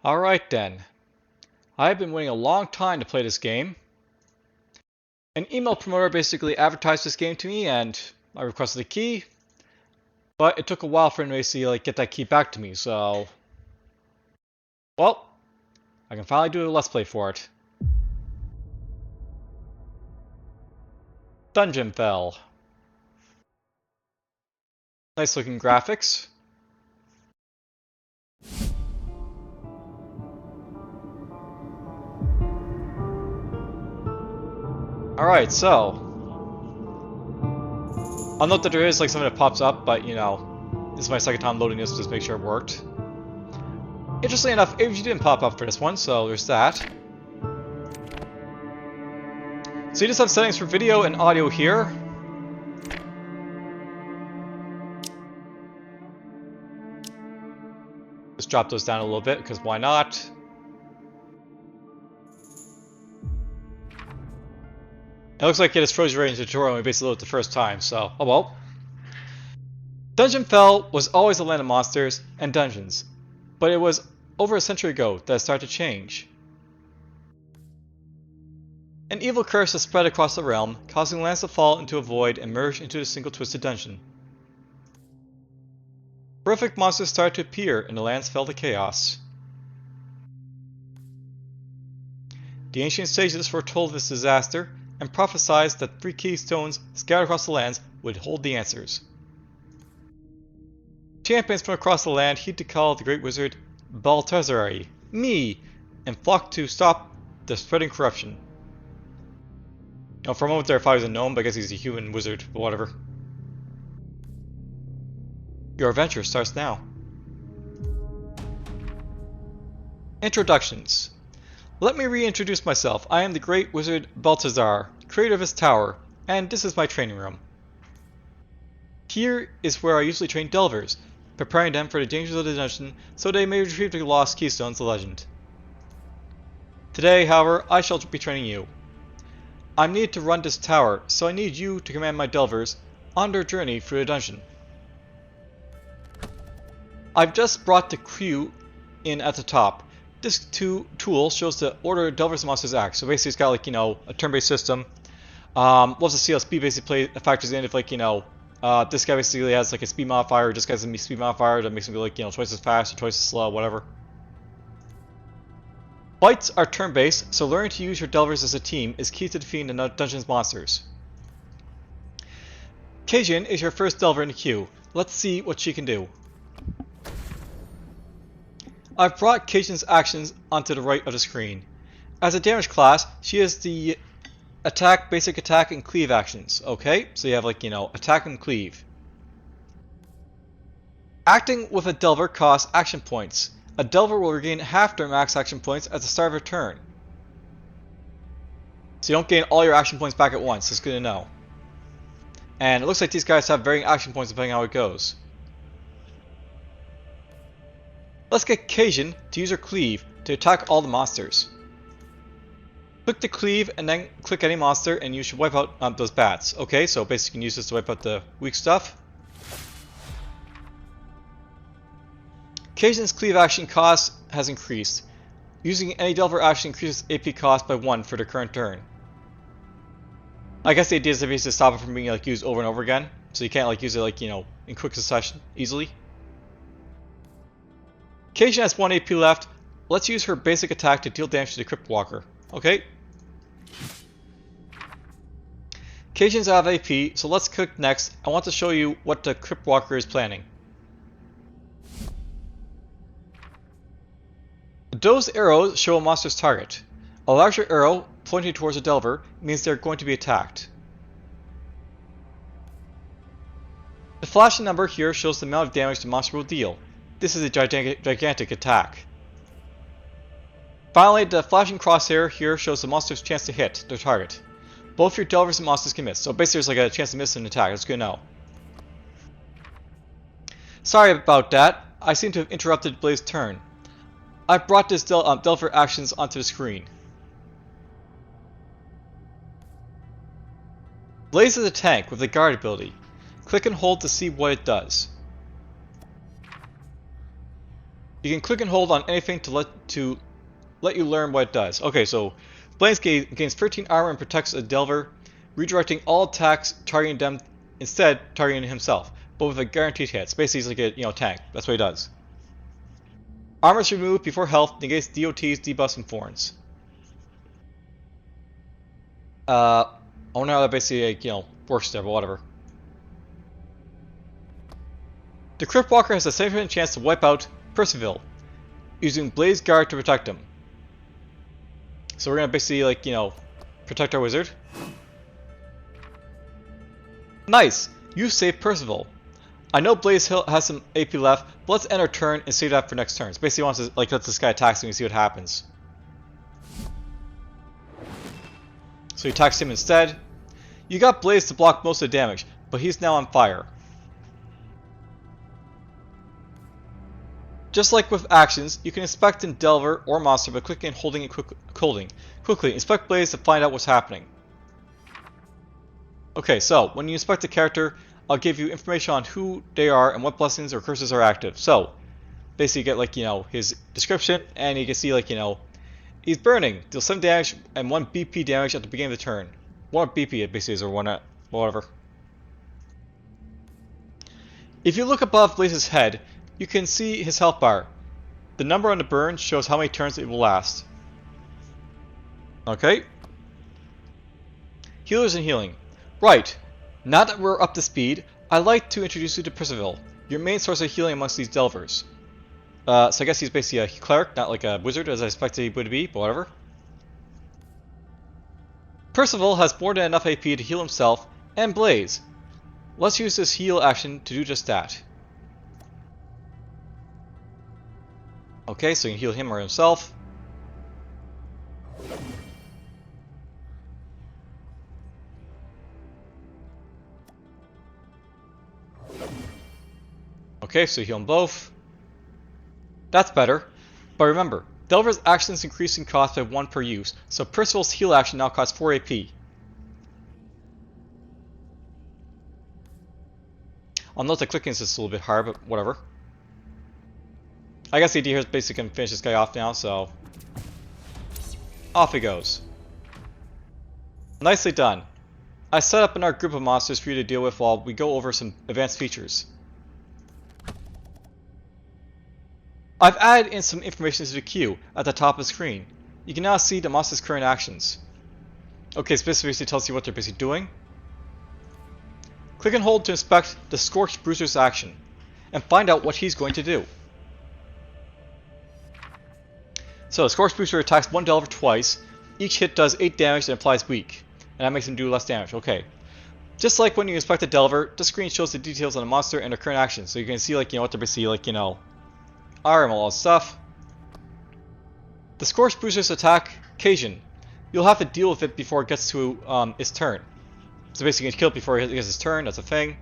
Alright then. I've been waiting a long time to play this game. An email promoter basically advertised this game to me and I requested a key. But it took a while for him to basically get that key back to me, so... Well, I can finally do a let's play for it. Dungeonfell. Nice looking graphics. Alright, so... I'll note that there is something that pops up, but this is my second time loading this to just make sure it worked. Interestingly enough, AVG didn't pop up for this one, so there's that. So you just have settings for video and audio here. Just drop those down a little bit, because why not? It looks like it just froze you right into the tutorial when we basically loaded it the first time, so oh well. Dungeonfell was always a land of monsters and dungeons, but it was over a century ago that it started to change. An evil curse has spread across the realm, causing lands to fall into a void and merge into a single twisted dungeon. Horrific monsters started to appear and the lands fell to chaos. The ancient sages foretold this disaster and prophesied that 3 keystones scattered across the lands would hold the answers. Champions from across the land heed to call the great wizard Baltazar, me, and flock to stop the spreading corruption. Now, for a moment there I thought he was a gnome, but I guess he's a human wizard, but whatever. Your adventure starts now. Introductions. Let me reintroduce myself. I am the great wizard Baltazar, creator of this tower, and this is my training room. Here is where I usually train delvers, preparing them for the dangers of the dungeon so they may retrieve the lost keystones of legend. Today, however, I shall be training you. I'm needed to run this tower, so I need you to command my delvers on their journey through the dungeon. I've just brought the queue in at the top. This tool shows the order delvers and monsters act. So basically it's got a turn-based system. Lots of CLSP basically factors in if this guy basically has a speed modifier, this guy has a speed modifier that makes him go twice as fast or twice as slow, whatever. Fights are turn-based, so learning to use your delvers as a team is key to defeating the dungeon's monsters. Kajin is your first delver in the queue. Let's see what she can do. I've brought Kajin's actions onto the right of the screen. As a damage class, she has the attack, basic attack, and cleave actions. Okay, so you have attack and cleave. Acting with a delver costs action points. A delver will regain half their max action points at the start of a turn. So you don't gain all your action points back at once. It's good to know. And it looks like these guys have varying action points depending on how it goes. Let's get Kajin to use her cleave to attack all the monsters. Click the cleave and then click any monster and you should wipe out those bats. Okay, so basically you can use this to wipe out the weak stuff. Kajin's cleave action cost has increased. Using any delver action increases AP cost by 1 for the current turn. I guess the idea is to basically stop it from being used over and over again. So you can't use it in quick succession easily. Kajin has 1 AP left. Let's use her basic attack to deal damage to the Crypt Walker. Okay. Kajin's out of AP, so let's click next. I want to show you what the Crypt Walker is planning. Those arrows show a monster's target. A larger arrow pointing towards a delver means they're going to be attacked. The flashing number here shows the amount of damage the monster will deal. This is a gigantic attack. Finally, the flashing crosshair here shows the monster's chance to hit their target. Both your delvers and monsters can miss, so basically there's a chance to miss an attack. That's good to know. Sorry about that. I seem to have interrupted Blaze's turn. I've brought this delver actions onto the screen. Blaze is a tank with a guard ability. Click and hold to see what it does. You can click and hold on anything to let you learn what it does. Okay, so Blaze gains 13 armor and protects a Delver, redirecting all attacks targeting them instead targeting himself, but with a guaranteed hit. It's basically like a tank. That's what he does. Armor is removed before health, negates DOTs, debuffs, and thorns. I don't know how that basically works there, but whatever. The Crypt Walker has a 7% chance to wipe out Percival, using Blaze Guard to protect him. So we're gonna basically protect our wizard. Nice! You saved Percival. I know Blaze Hill has some AP left, but let's end our turn and save that for next turns. Basically wants to let this guy attack him and see what happens. So he attacks him instead. You got Blaze to block most of the damage, but he's now on fire. Just like with actions, you can inspect in Delver or Monster by clicking and holding it quickly. Inspect Blaze to find out what's happening. Okay, so when you inspect a character, I'll give you information on who they are and what blessings or curses are active. So, basically you get his description, and you can see he's burning, deals 7 damage and 1 BP damage at the beginning of the turn. 1 BP it basically is, or 1 whatever. If you look above Blaze's head, you can see his health bar. The number on the burn shows how many turns it will last. Okay. Healers and healing. Right. Now that we're up to speed, I'd like to introduce you to Percival, your main source of healing amongst these Delvers. So I guess he's basically a cleric, not like a wizard as I expected he would be, but whatever. Percival has more than enough AP to heal himself and Blaze. Let's use this heal action to do just that. Okay, so you can heal him or himself. Okay, so heal them both. That's better. But remember, Delver's actions increase in cost by 1 per use, so Percival's heal action now costs 4 AP. I'll note that clicking is just a little bit hard, but whatever. I guess the idea here is basically can finish this guy off now, so off he goes. Nicely done. I set up another group of monsters for you to deal with while we go over some advanced features. I've added in some information to the queue at the top of the screen. You can now see the monster's current actions. Okay, specifically tells you what they're basically doing. Click and hold to inspect the Scorched Bruiser's action and find out what he's going to do. So, the Scorched Bruiser attacks 1 Delver twice. Each hit does 8 damage and applies weak, and that makes him do less damage. Okay. Just like when you inspect a Delver, the screen shows the details on the monster and their current actions, so you can see what they're basically are and all that stuff. The Scorched Bruiser's attack, Cajun. You'll have to deal with it before it gets to its turn. So basically you can kill it before it gets its turn, that's a thing.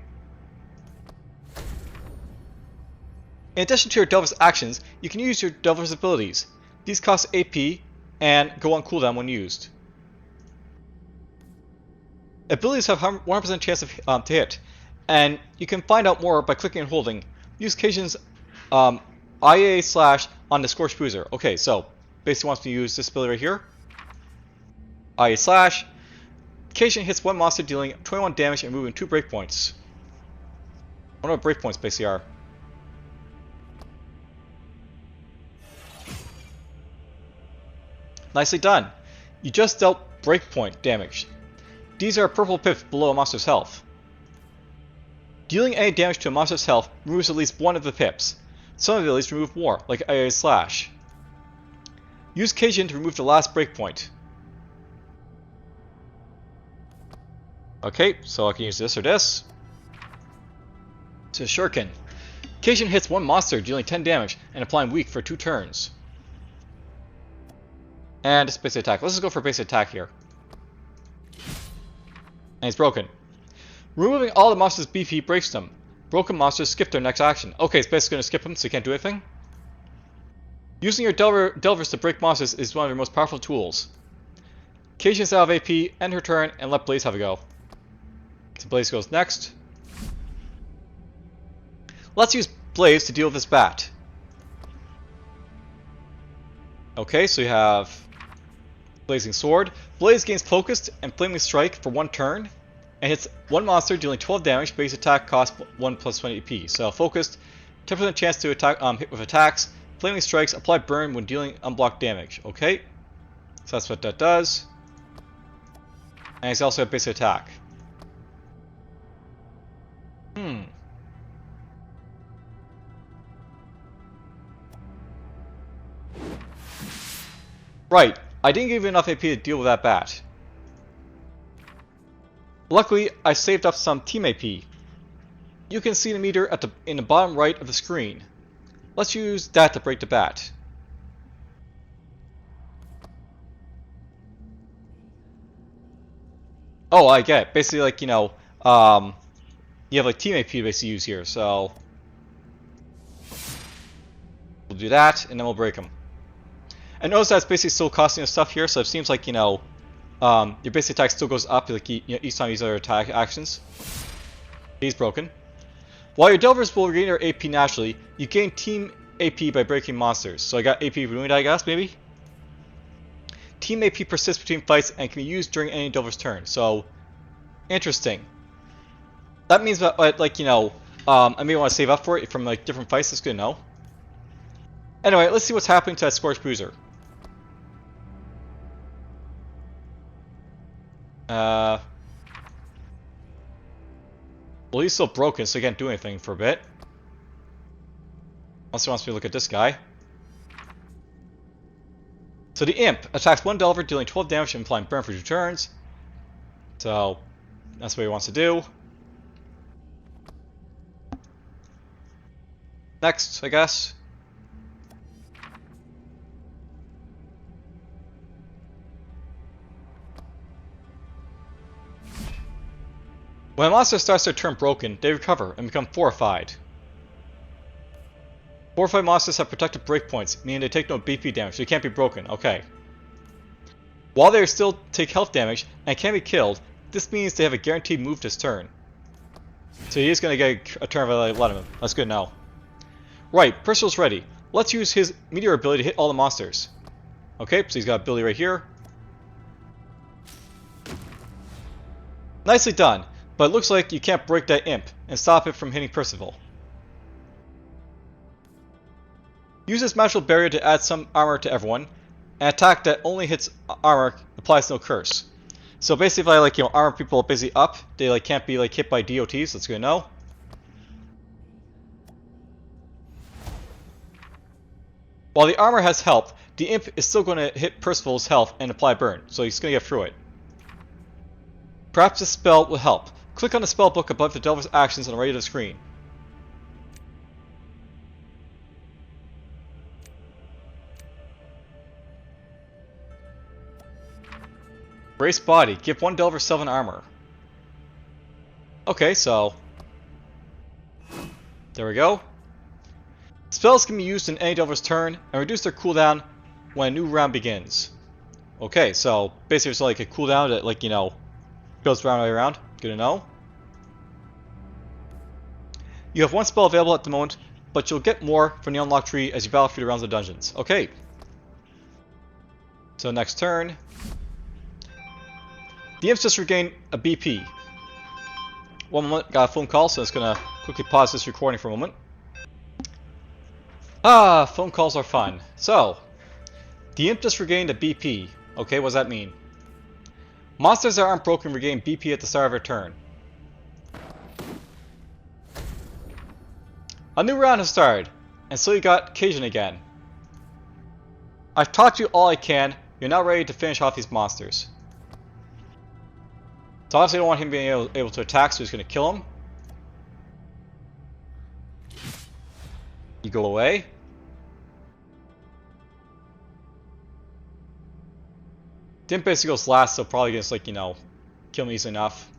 In addition to your Delver's actions, you can use your Delver's abilities. These cost AP and go on cooldown when used. Abilities have 100% chance to hit, and you can find out more by clicking and holding. Use Cajun's IA / on the Scorched Bruiser. Okay, so basically wants me to use this ability right here. IA / Cajun hits 1 monster dealing 21 damage and removing 2 breakpoints. I wonder what breakpoints basically are. Nicely done. You just dealt breakpoint damage. These are purple pips below a monster's health. Dealing any damage to a monster's health removes at least 1 of the pips. Some abilities remove more, like IA /. Use Cajun to remove the last breakpoint. Okay, so I can use this or this. To Shuriken. Cajun hits 1 monster, dealing 10 damage and applying weak for 2 turns. And it's basic attack. Let's just go for basic attack here. And he's broken. Removing all the monster's BP breaks them. Broken monsters skip their next action. Okay, it's basically going to skip them, so you can't do anything. Using your Delvers to break monsters is one of your most powerful tools. Cajun's out of AP, end her turn, and let Blaze have a go. So Blaze goes next. Let's use Blaze to deal with this bat. Okay, so you have Blazing Sword. Blaze gains Focused and Flaming Strike for 1 turn, and hits 1 monster dealing 12 damage. Base attack costs 1 plus 20 AP. So Focused, 10% chance to attack, hit with attacks. Flaming Strikes, apply burn when dealing unblocked damage. Okay, so that's what that does. And he's also a basic attack. Right, I didn't give you enough AP to deal with that bat. Luckily, I saved up some team AP. You can see the meter in the bottom right of the screen. Let's use that to break the bat. Oh, I get it. Basically, like, you know, you have like team AP to basically use here, so we'll do that, and then we'll break them. And notice that's basically still costing us stuff here, so it seems like, you know, your basic attack still goes up like, you know, each time you use other attack actions. He's broken. While your Delvers will regain their AP naturally, you gain team AP by breaking monsters. So I got AP ruined, I guess, maybe? Team AP persists between fights and can be used during any Delver's turn. So, interesting. That means that, like, you know, I may want to save up for it from, like, different fights. That's good to know. Anyway, let's see what's happening to that Scorched Bruiser. Well, he's still broken, so he can't do anything for a bit. Unless he wants me to look at this guy. So the Imp attacks 1 Delver, dealing 12 damage and applying burn for 2 turns. So, that's what he wants to do. Next, I guess. When a monster starts their turn broken, they recover and become fortified. Fortified monsters have protected breakpoints, meaning they take no BP damage, so they can't be broken. Okay. While they still take health damage and can be killed, this means they have a guaranteed move this turn. So he is going to get a turn of a lot of them. That's good now. Right, Percival's ready. Let's use his meteor ability to hit all the monsters. Okay, so he's got ability right here. Nicely done. But it looks like you can't break that Imp and stop it from hitting Percival. Use this magical barrier to add some armor to everyone. An attack that only hits armor applies no curse. So basically, if I like, you know, armor people basically up, they like can't be like hit by DOTs. That's good to know. While the armor has help, the Imp is still going to hit Percival's health and apply burn, so he's going to get through it. Perhaps this spell will help. Click on the spell book above the Delver's actions on the right of the screen. Brace body. Give 1 Delver 7 armor. Okay, so there we go. Spells can be used in any Delver's turn and reduce their cooldown when a new round begins. Okay, so basically it's like a cooldown that, like, you know, goes round and around. Good to know. You have 1 spell available at the moment, but you'll get more from the unlock tree as you battle through the rounds of dungeons. Okay. So next turn. The Imps just regained a BP. 1 moment, got a phone call, so it's gonna quickly pause this recording for a moment. Ah, phone calls are fun. So, the Imp just regained a BP. Okay, what does that mean? Monsters that aren't broken regain BP at the start of their turn. A new round has started, and so you got Cajun again. I've taught you all I can. You're now ready to finish off these monsters. So obviously I don't want him being able to attack, so he's going to kill him. You go away. Dimp basically goes last, so probably just, like, you know, kill me easy enough.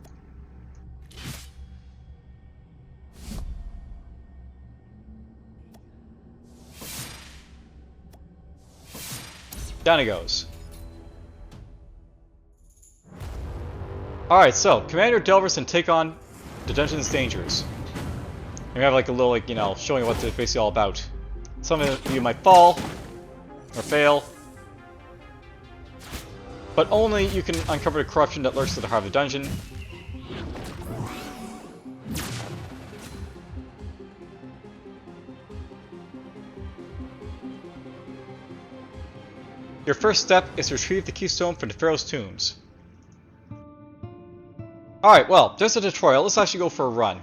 Down he goes. Alright, so Commander Delvers can take on the Dungeon's dangers. And we have like a little, like, you know, showing what it's basically all about. Some of you might fall or fail. But only you can uncover the corruption that lurks at the heart of the dungeon. Your first step is to retrieve the keystone from the Pharaoh's tombs. Alright, well, there's a tutorial. Let's actually go for a run.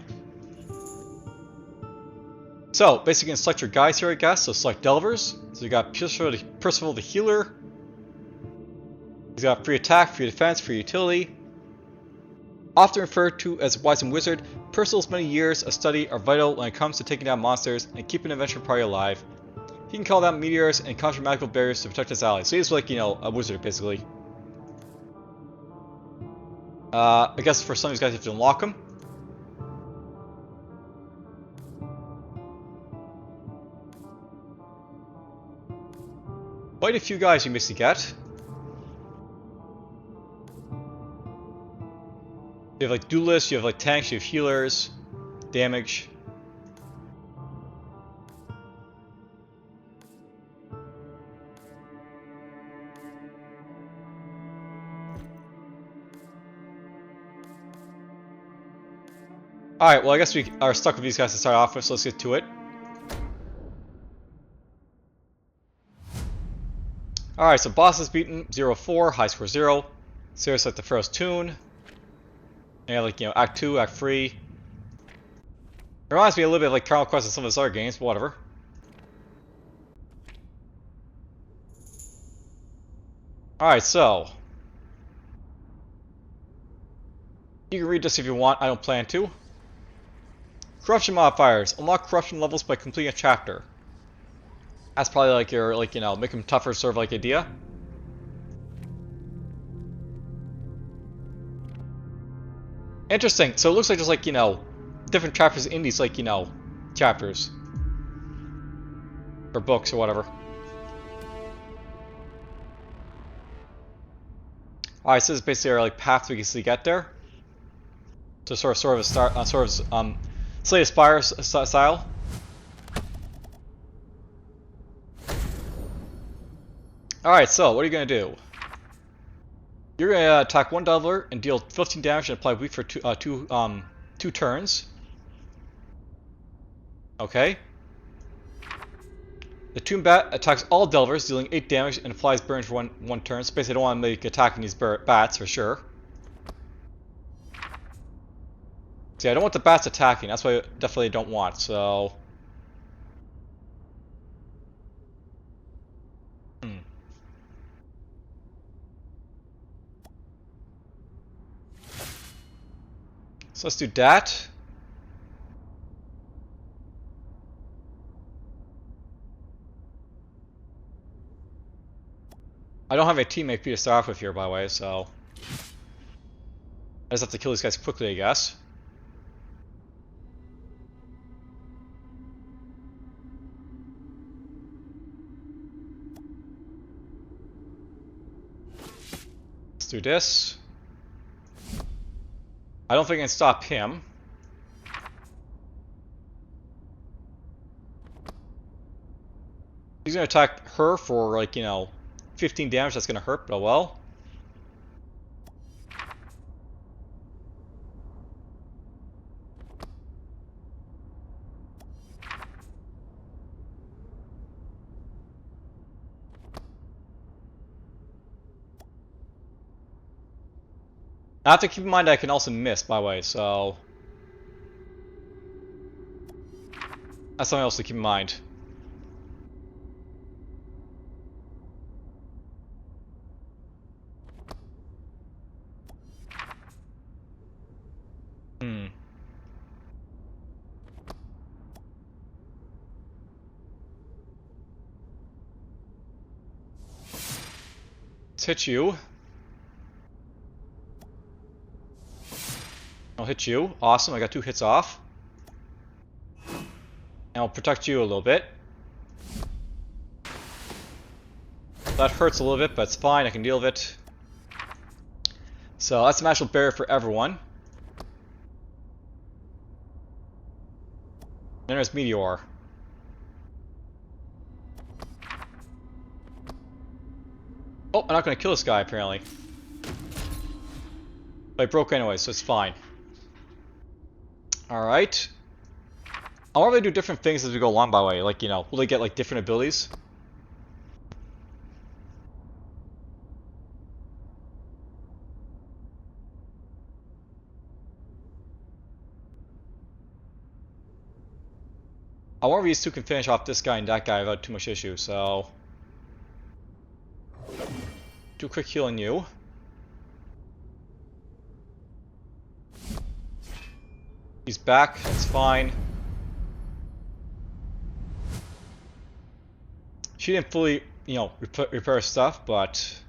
So, basically you can select your guys here, I guess. So select Delvers. So you got Percival the Healer. He's got free attack, free defense, free utility. Often referred to as Wise and Wizard, Percival's many years of study are vital when it comes to taking down monsters and keeping an adventure party alive. He can call down meteors and conjure magical barriers to protect his allies. So he's like, you know, a wizard, basically. I guess for some of these guys you have to unlock them. Quite a few guys you basically get. You have like duelists, you have like tanks, you have healers, damage. Alright, well I guess we are stuck with these guys to start off with, so let's get to it. Alright, so boss is beaten, 0-4, high score 0. Serious like the Pharaoh's Tune. And like, you know, Act 2, Act 3. It reminds me a little bit of like Carnival Quest and some of his other games, but whatever. Alright, so. You can read this if you want, I don't plan to. Corruption modifiers. Unlock corruption levels by completing a chapter. That's probably like your, like, you know, make them tougher sort of like idea. Interesting. So it looks like there's like, you know, different chapters in these, like, you know, chapters. Or books or whatever. Alright, so this is basically our like path we can see get there. So sort of a start, Slay the Spire style. Alright, so what are you going to do? You're going to attack one Delver and deal 15 damage and apply weak for two turns. Okay. The Tomb Bat attacks all Delvers, dealing 8 damage and applies burn for one turn. So basically I don't want to make attacking these bats for sure. See, I don't want the bats attacking, that's what I definitely don't want, so... So let's do that. I don't have a teammate to start off with here, by the way, so... I just have to kill these guys quickly, I guess. Let's do this. I don't think I can stop him. He's gonna attack her for, like, you know, 15 damage. That's gonna hurt, but oh well. I have to keep in mind that I can also miss, by the way, so... That's something else to keep in mind. Let's hit you. I'll hit you. Awesome, I got 2 hits off. And I'll protect you a little bit. That hurts a little bit, but it's fine, I can deal with it. So that's a magical barrier for everyone. Then there's Meteor. Oh, I'm not going to kill this guy, apparently. But it broke anyway, so it's fine. Alright. I wonder if they do different things as we go along, by the way. Like, you know, will they get, like, different abilities? I wonder if these two can finish off this guy and that guy without too much issue, so... Do a quick heal on you. He's back, that's fine. She didn't fully, you know, repair stuff, but...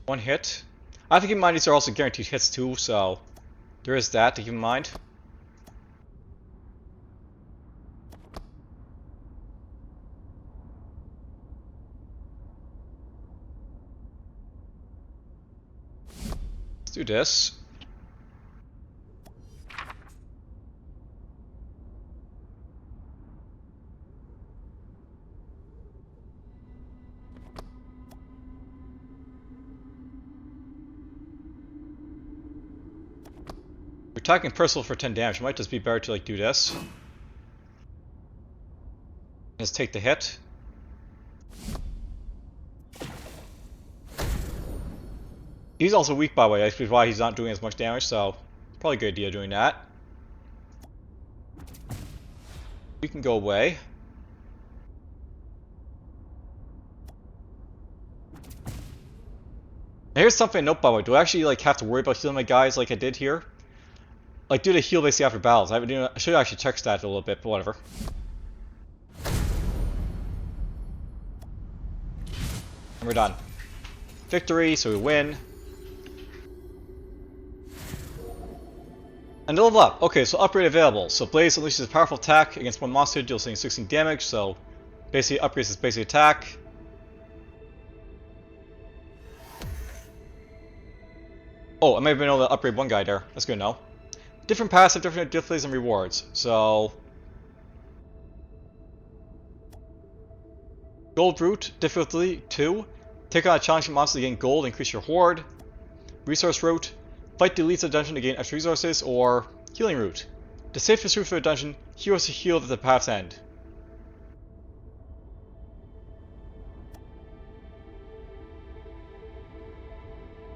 One hit. I have to keep in mind these are also guaranteed hits too, so there is that to keep in mind. Let's do this. We're attacking personal for 10 damage. It might just be better to like do this. Just take the hit. He's also weak, by the way. That's why he's not doing as much damage, so probably a good idea doing that. We can go away. Now here's something to note, by the way. Do I actually like have to worry about healing my guys like I did here? Like, do they heal basically after battles? I should actually check that a little bit, but whatever. And we're done. Victory, so we win. And level up. Okay, so upgrade available. So Blaze unleashes a powerful attack against one monster, deals 16 damage, so basically upgrades his basic attack. Oh, I may have been able to upgrade one guy there. That's good to know. Different passive, different difficulties and rewards. So... Gold Route, difficulty 2. Take on a challenging monster to gain gold, increase your horde. Resource Route. Fight the elites of the dungeon to gain extra resources, or Healing Route. The safest route for the dungeon, heroes are healed at the path's end.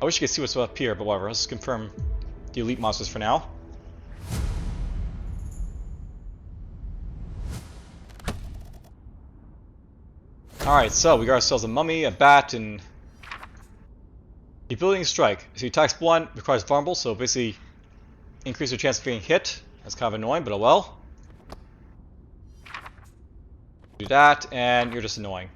I wish you could see what's up here, but whatever, let's confirm the elite monsters for now. Alright, so we got ourselves a mummy, a bat, and... Debilitating Strike. So he attacks blunt, requires vulnerable, so basically increase your chance of being hit. That's kind of annoying, but oh well. Do that, and you're just annoying.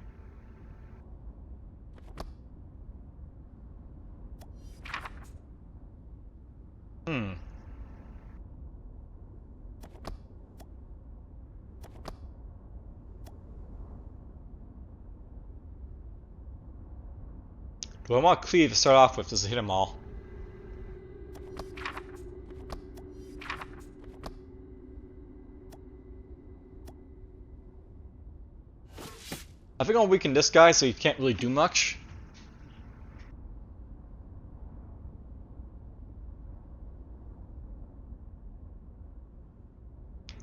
Do I want Cleave to start off with just to hit them all? I think I'll weaken this guy so he can't really do much.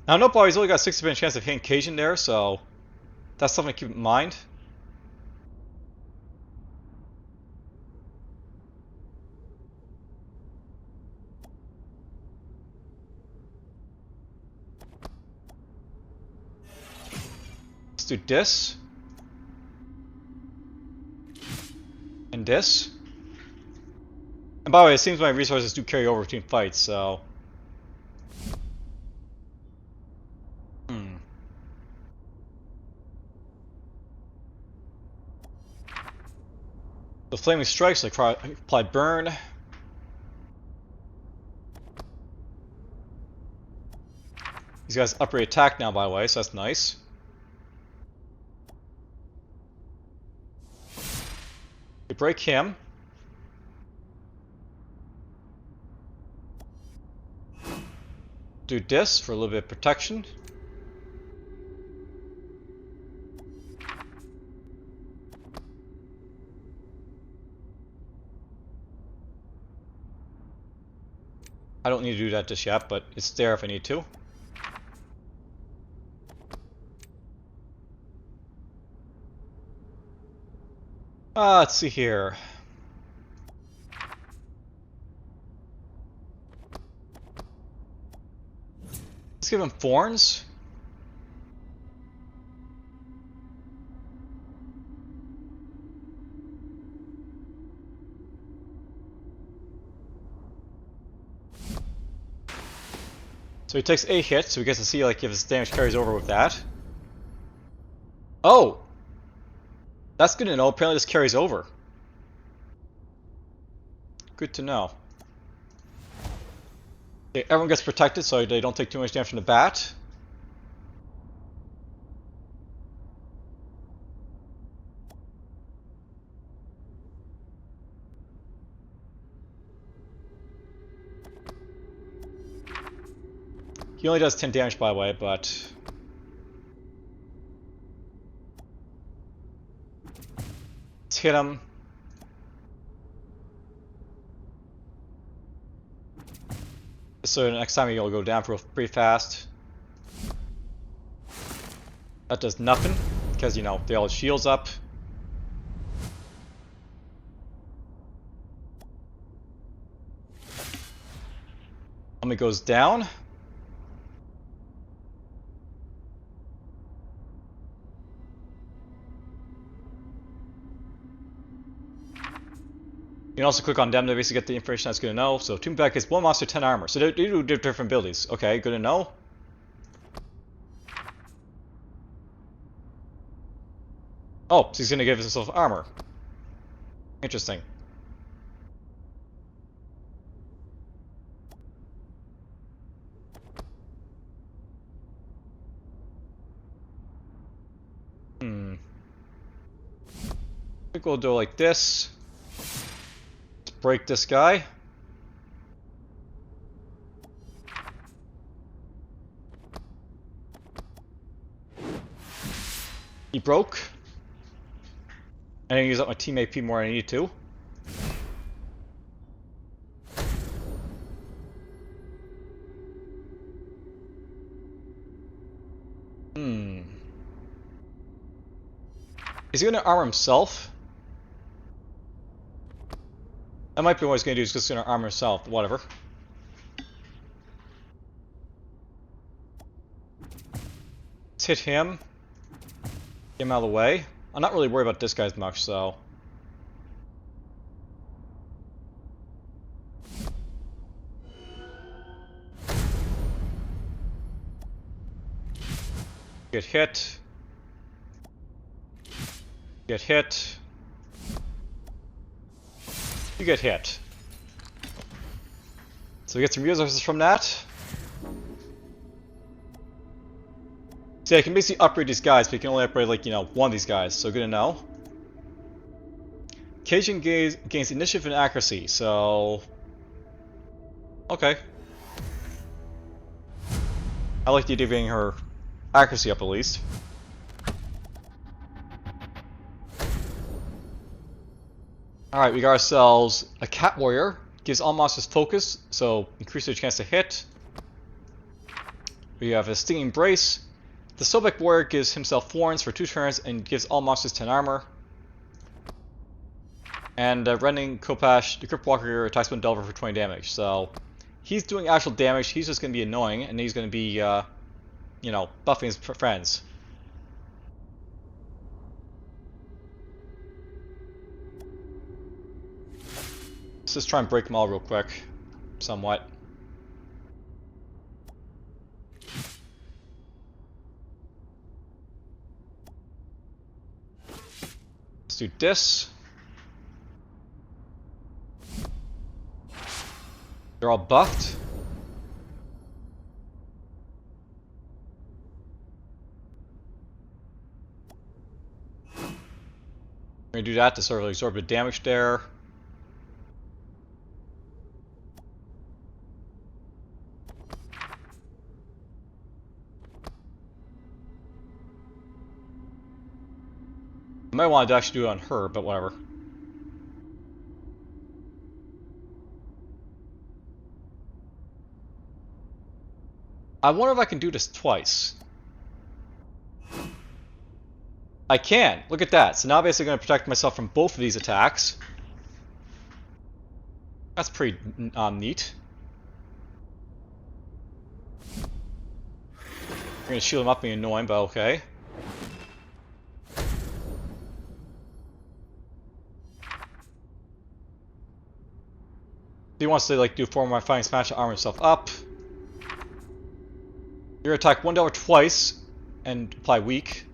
Now, nope, he's only got a 60% chance of hitting Cajun there, so that's something to keep in mind. Let's do this. And this. And by the way, it seems my resources do carry over between fights, so... The Flaming Strikes, like apply burn. These guys upgrade attack now, by the way, so that's nice. break him. Do this for a little bit of protection. I don't need to do that just yet, but it's there if I need to. Let's see here. Let's give him thorns. So he takes a hit, so we get to see like if his damage carries over with that. Oh! That's good to know. Apparently this carries over. Good to know. Okay, everyone gets protected so they don't take too much damage from the bat. He only does 10 damage, by the way, but... let's hit him. So next time he'll go down pretty fast. That does nothing, because, you know, they all shields up. Enemy goes down. You can also click on them to basically get the information that's good to know. So Tombback is 1 monster, 10 armor. So they do different abilities. Okay, good to know. Oh, so he's going to give himself armor. Interesting. I think we'll do it like this. Break this guy. He broke. I didn't use up my team AP more than I need to. Is he gonna armor himself? That might be what he's gonna do, he's just gonna armor himself, whatever. Let's hit him. Get him out of the way. I'm not really worried about this guy as much, so... get hit. Get hit. You get hit. So we get some resources from that. So yeah, I can basically upgrade these guys, but you can only upgrade, like, you know, one of these guys, so good to know. Cajun gains initiative and accuracy, so... okay. I like the idea of getting her accuracy up at least. Alright, we got ourselves a Cat Warrior. Gives all monsters focus, so increase their chance to hit. We have a Stinging Brace. The Sobek Warrior gives himself thorns for 2 turns and gives all monsters 10 armor. And Rending Kopash, the Crypt Walker, attacks one Delver for 20 damage. So he's doing actual damage, he's just going to be annoying, and he's going to be, you know, buffing his friends. Let's just try and break them all real quick, somewhat. Let's do this. They're all buffed. We're gonna do that to sort of absorb the damage there. I might want to actually do it on her, but whatever. I wonder if I can do this twice. I can! Look at that. So now I'm basically going to protect myself from both of these attacks. That's pretty neat. I'm going to shield him up being annoying, but okay. He wants to like do form my fighting smash to armor himself up. You're gonna attack one delver twice and apply weak.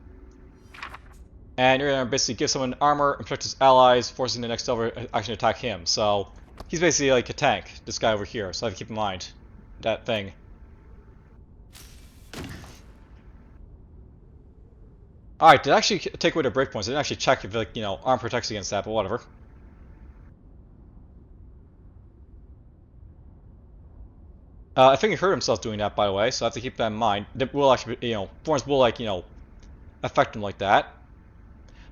And you're gonna basically give someone armor and protect his allies, forcing the next delver action to attack him. So he's basically like a tank, this guy over here, so I have to keep in mind that thing. Alright, did I actually take away the breakpoints? I didn't actually check if like, you know, arm protects against that, but whatever. I think he hurt himself doing that, by the way, so I have to keep that in mind. That will actually, you know, thorns will, like, you know, affect him like that.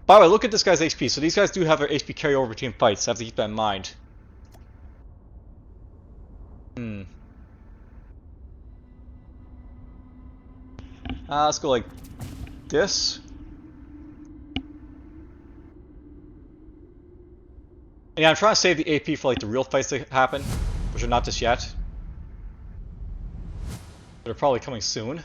By the way, look at this guy's HP. So these guys do have their HP carry over between fights, so I have to keep that in mind. Let's go like this. And yeah, I'm trying to save the AP for like the real fights that happen, which are not just yet. They're probably coming soon.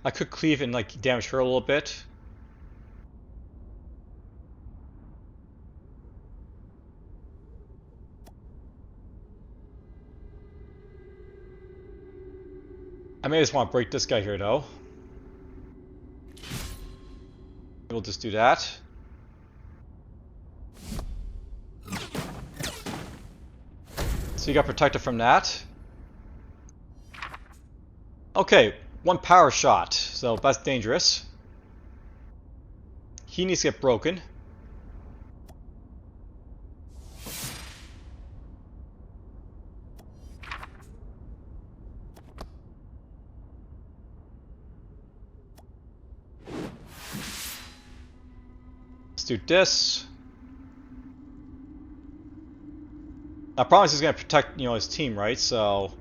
I could cleave and like damage her a little bit. I may just want to break this guy here though. We'll just do that. So you got protected from that. Okay, one power shot, so that's dangerous. He needs to get broken. Let's do this. I promise he's gonna protect, you know, his team, right? So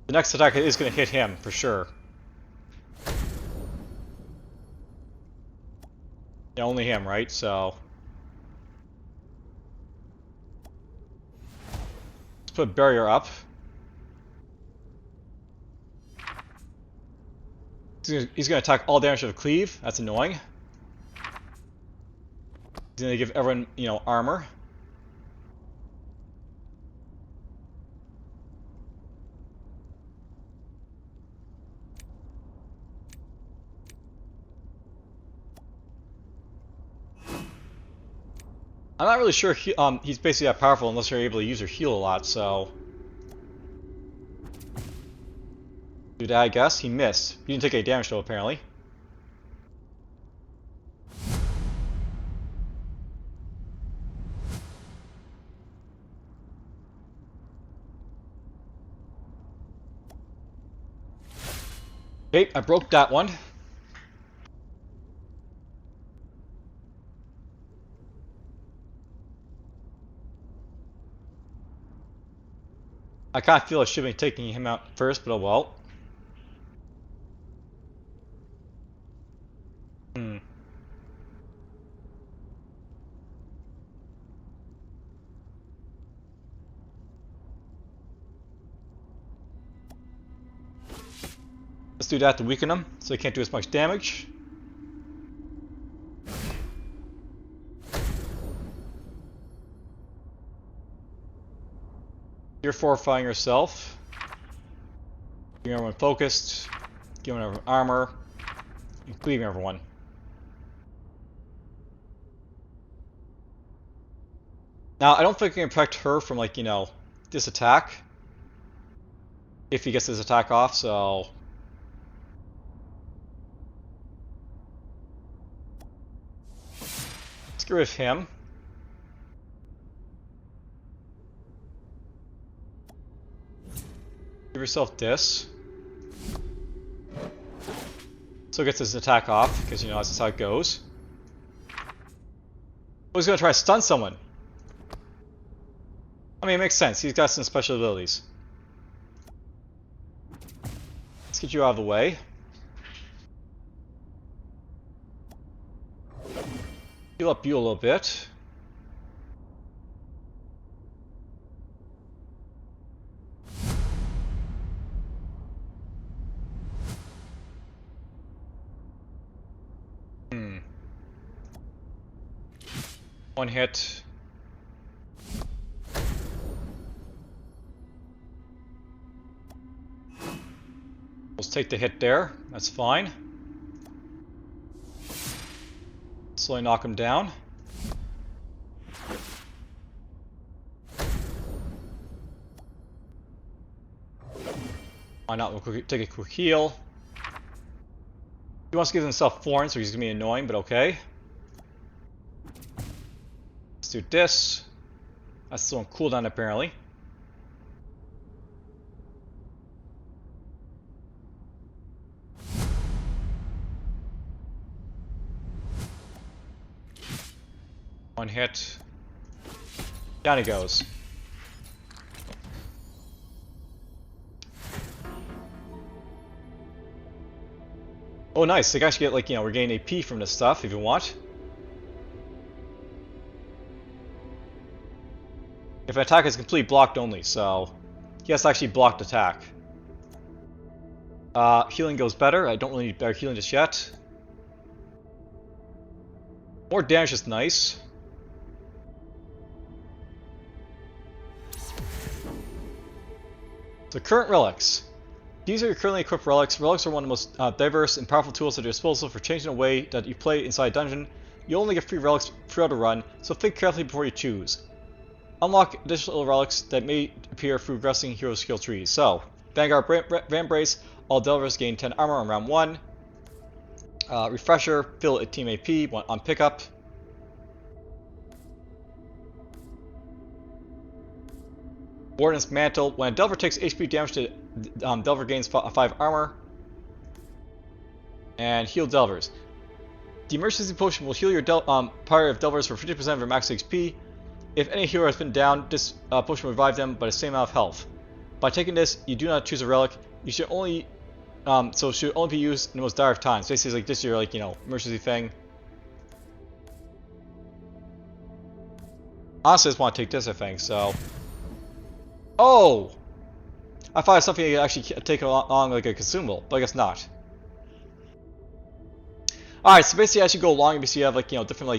the next attack is gonna hit him for sure. Yeah, only him, right? So let's put a barrier up. He's gonna attack all damage to the cleave. That's annoying. He's gonna give everyone, you know, armor. I'm not really sure he's basically that powerful unless you're able to use or heal a lot, so do that, I guess. He missed. He didn't take any damage though, apparently. Okay, I broke that one. I kind of feel I should be taking him out first, but oh well. Let's do that to weaken him, so he can't do as much damage. You're fortifying yourself. Keeping everyone focused, giving everyone armor, and cleaving everyone. Now, I don't think I can protect her from, like, this attack. If he gets his attack off, so... Let's get rid of him. Give yourself this. So it gets his attack off, because, that's just how it goes. Oh, he's gonna try to stun someone. I mean, it makes sense. He's got some special abilities. Let's get you out of the way. Heal up you a little bit. One hit. Let's take the hit there. That's fine. Slowly knock him down. Why not? We'll take a quick heal. He wants to give himself thorns, so he's gonna be annoying, but okay. Let's do this. That's still on cooldown apparently. One hit. Down he goes. Oh nice, they can actually get, like, regain AP from this stuff if you want. If an attack is complete blocked only, so he has to actually block the attack. Healing goes better. I don't really need better healing just yet. More damage is nice. So current relics. These are your currently equipped relics. Relics are one of the most diverse and powerful tools at your disposal for changing the way that you play inside a dungeon. You only get free relics throughout a run, so think carefully before you choose. Unlock additional relics that may appear through progressing hero skill trees. So, Vanguard Vambrace, all Delvers gain 10 armor on round 1. Refresher, fill a team AP on pickup. Warden's Mantle, when a Delver takes HP damage to Delver gains 5 armor. And heal Delvers. The emergency potion will heal your party of Delvers for 50% of their max HP. If any hero has been down, this potion will revive them by the same amount of health. By taking this, you do not choose a relic. You should only, so it should only be used in the most dire of times. Basically, like this is your emergency thing. Honestly, I just want to take this, I think. So, oh, I thought it was something you could actually take along like a consumable, but I guess not. All right, so basically, as you go along, you basically have different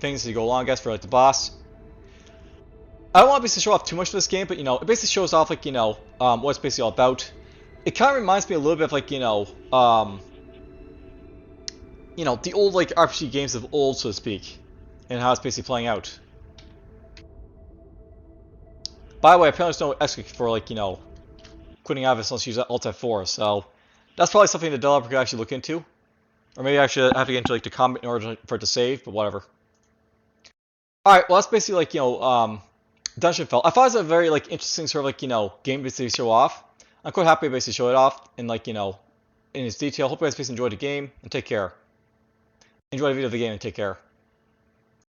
things as you go along, I guess, for like the boss. I don't want to basically show off too much of this game, but it basically shows off what it's basically all about. It kind of reminds me a little bit of the old RPG games of old, so to speak, and how it's basically playing out. By the way, apparently there's no exit for quitting out of this unless you use Alt F4, so that's probably something the developer could actually look into. Or maybe I should have to get into the combat in order for it to save, but whatever. Alright, well that's basically Dungeonfell. I thought it was a very interesting sort of game to basically show off. I'm quite happy to basically show it off in in its detail. Hope you guys basically enjoyed the game and take care. Enjoy the video of the game and take care.